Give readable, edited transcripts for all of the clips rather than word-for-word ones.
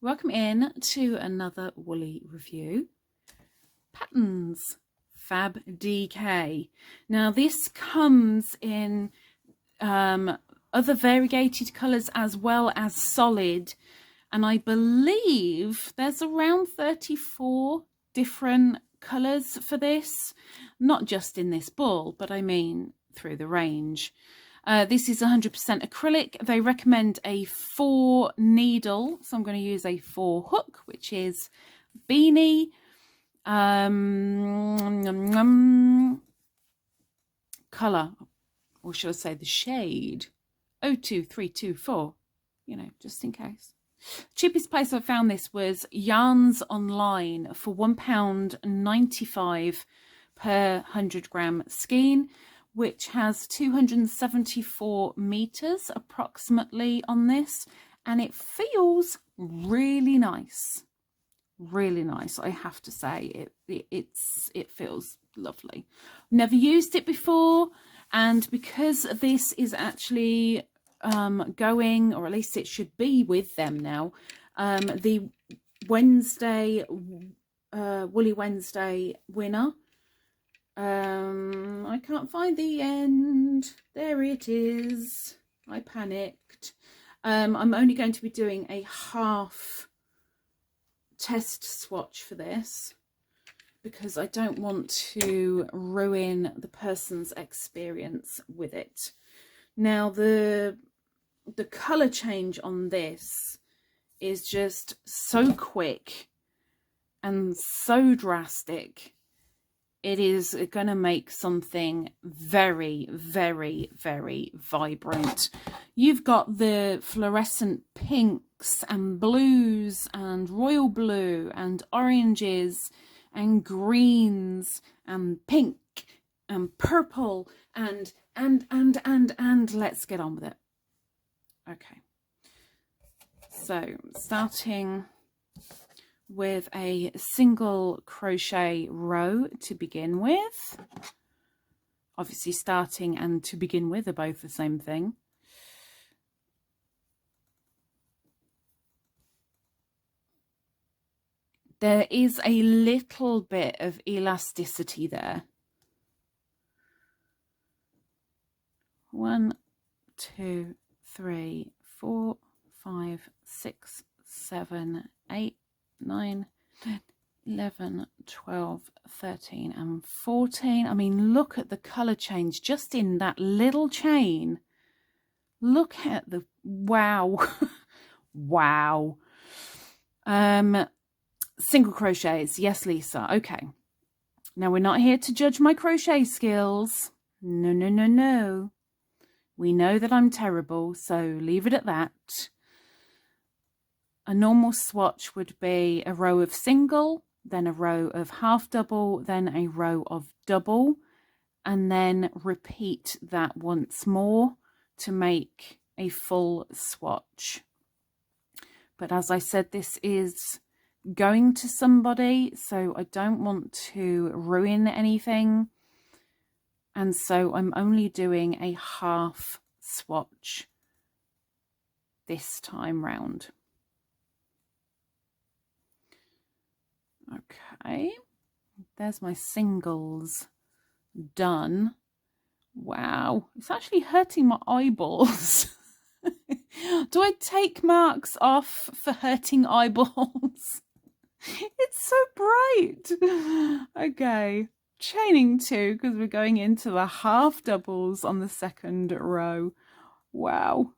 Welcome in to another woolly review. Patons Fab DK. Now this comes in other variegated colours as well as solid, and I believe there's around 34 different colours for this, not just in this ball, but I mean through the range. This is 100% acrylic. They recommend a 4 needle, so I'm going to use a 4 hook, which is Beany. Colour, or should I say the shade, 02324, you know, just in case. Cheapest place I found this was Yarns Online for £1.95 per 100 gram skein, which has 274 meters approximately on this, and it feels really nice. Really nice, I have to say. It feels lovely. Never used it before, and because this is actually going, or at least it should be with them now, the Wednesday Woolly Wednesday winner. I can't find the end. There it is. I panicked. I'm only going to be doing a half test swatch for this because I don't want to ruin the person's experience with it. Now the colour change on this is just so quick and so drastic. It is going to make something very, very, very vibrant. You've got the fluorescent pinks and blues and royal blue and oranges and greens and pink and purple and let's get on with it. Okay. So starting with a single crochet row to begin with. Obviously starting and to begin with are both the same thing. There is a little bit of elasticity there. 1, 2, 3, 4, 5, 6, 7, 8, 9, 10, 11, 12, 13 and 14. I mean, look at the colour change just in that little chain. Look at the wow. Wow. Single crochets. Yes, Lisa. Okay. Now we're not here to judge my crochet skills. No, no, no, no. We know that I'm terrible, so leave it at that. A normal swatch would be a row of single, then a row of half double, then a row of double, and then repeat that once more to make a full swatch. But as I said, this is going to somebody, so I don't want to ruin anything. And so I'm only doing a half swatch this time round. Okay, there's my singles done. Wow, it's actually hurting my eyeballs. Do I take marks off for hurting eyeballs? It's so bright. Okay, chaining 2 because we're going into the half doubles on the second row. Wow,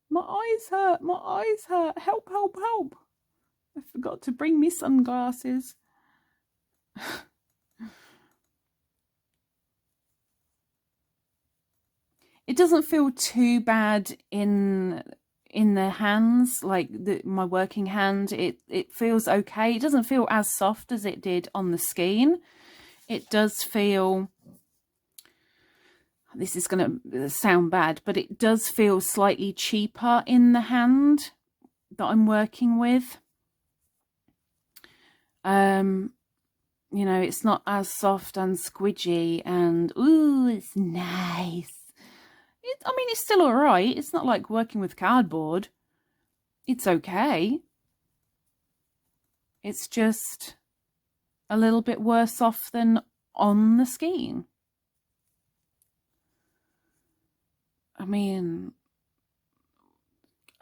my eyes hurt, my eyes hurt. Help, help, help. I forgot to bring me sunglasses. It doesn't feel too bad in the hands, like my working hand. It feels okay. It doesn't feel as soft as it did on the skein. It does feel, this is going to sound bad, but it does feel slightly cheaper in the hand that I'm working with. You know, it's not as soft and squidgy and ooh, it's nice. I mean, it's still all right. It's not like working with cardboard. It's okay. It's just a little bit worse off than on the skein. I mean,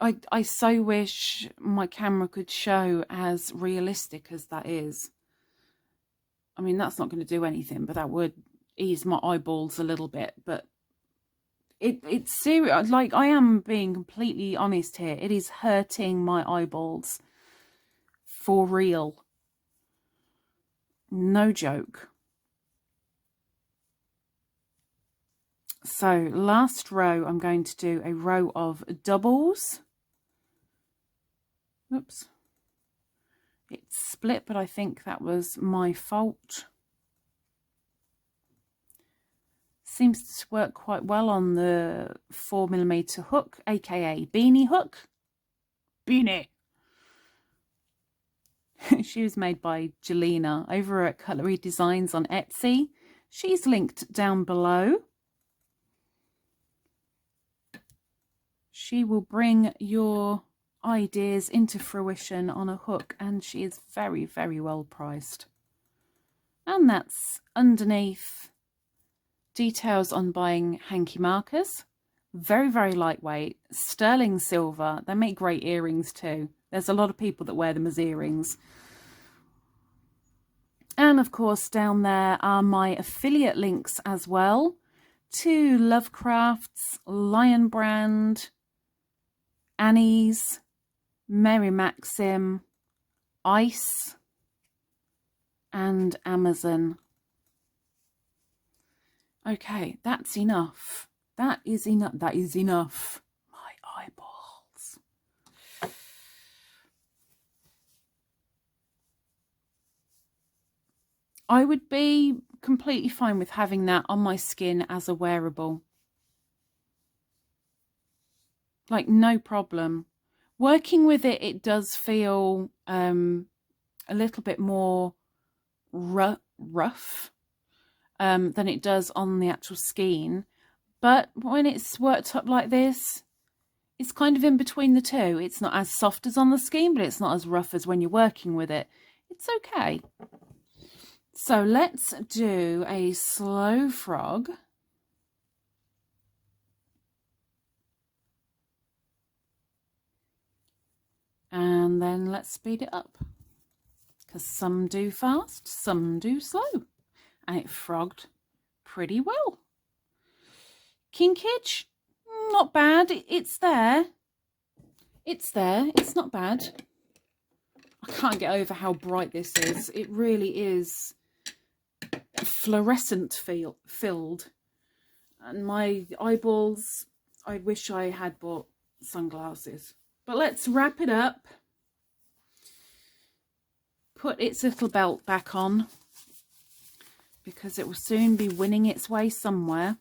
I so wish my camera could show as realistic as that is. I mean, that's not going to do anything, but that would ease my eyeballs a little bit. But it's serious. Like, I am being completely honest here. It is hurting my eyeballs. For real. No joke. So, last row, I'm going to do a row of doubles. Oops. It's split, but I think that was my fault. Seems to work quite well on the 4mm hook, aka Beany hook. Beany. She was made by Jelena over at Cutlery Designs on Etsy. She's linked down below. She will bring your ideas into fruition on a hook, and she is very, very well priced. And that's underneath details on buying hanky markers. Very, very lightweight, sterling silver. They make great earrings too. There's a lot of people that wear them as earrings. And of course down there are my affiliate links as well to Lovecraft's, Lion Brand, Annie's, Mary Maxim, Ice, and Amazon. Okay, that's enough. That is enough. That is enough. My eyeballs. I would be completely fine with having that on my skin as a wearable. Like, no problem. Working with it, it does feel a little bit more rough than it does on the actual skein. But when it's worked up like this, it's kind of in between the two. It's not as soft as on the skein, but it's not as rough as when you're working with it. It's okay. So let's do a slow frog. And then let's speed it up. Because some do fast, some do slow. And it frogged pretty well. Kinkage, not bad. It's there. It's there. It's not bad. I can't get over how bright this is. It really is fluorescent filled. And my eyeballs, I wish I had bought sunglasses. But let's wrap it up. Put its little belt back on, because it will soon be winning its way somewhere.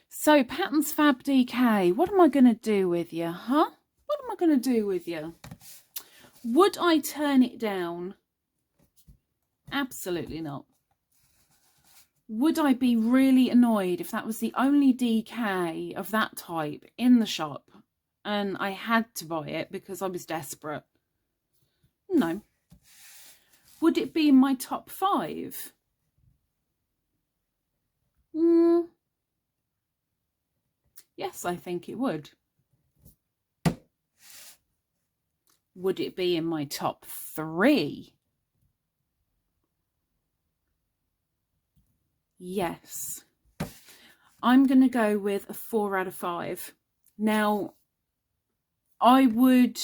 So, Patons Fab DK, what am I going to do with you, huh? What am I going to do with you? Would I turn it down? Absolutely not. Would I be really annoyed if that was the only DK of that type in the shop and I had to buy it because I was desperate? No. Would it be in my top 5? Yes, I think it would. Would it be in my top 3? Yes. I'm going to go with a 4 out of 5. Now, I would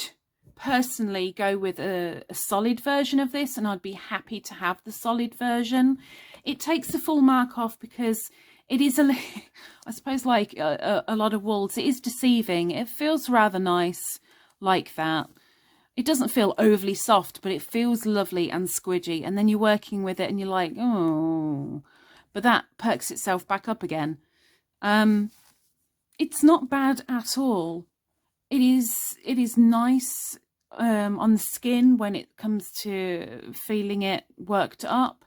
personally go with a solid version of this, and I'd be happy to have the solid version. It takes the full mark off because it is I suppose, like a lot of wools, it is deceiving. It feels rather nice like that. It doesn't feel overly soft, but it feels lovely and squidgy. And then you're working with it and you're like, oh, but that perks itself back up again. It's not bad at all. It is nice on the skin when it comes to feeling it worked up.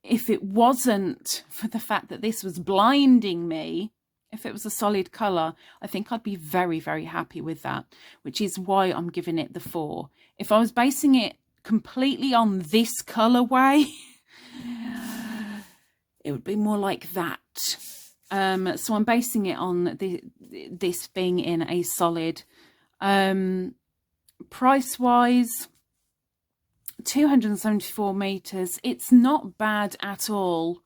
If it wasn't for the fact that this was blinding me If it was a solid colour, I think I'd be very, very happy with that, which is why I'm giving it the 4. If I was basing it completely on this colourway, it would be more like that. So I'm basing it on this being in a solid. Price-wise, 274 meters. It's not bad at all.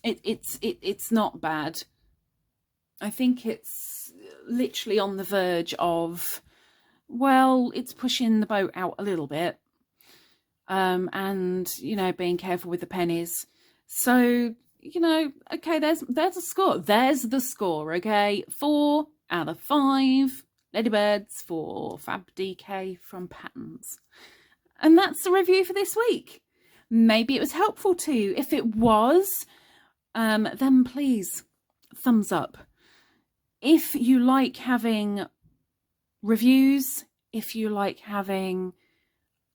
It's not bad. I think it's literally on the verge of, well, it's pushing the boat out a little bit, and you know, being careful with the pennies. So you know, okay, there's a score. There's the score. Okay, 4 out of 5 Ladybirds for Fab DK from Patons, and that's the review for this week. Maybe it was helpful to you. If it was, then please thumbs up. If you like having reviews, if you like having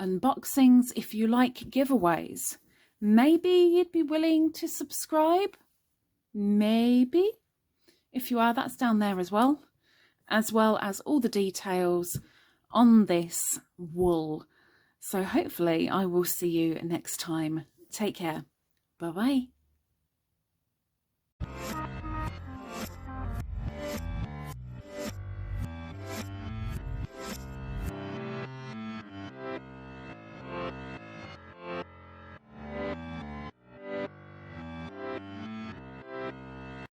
unboxings, if you like giveaways, maybe you'd be willing to subscribe. Maybe. If you are, that's down there as well as all the details on this wool. So hopefully I will see you next time. Take care. Bye bye.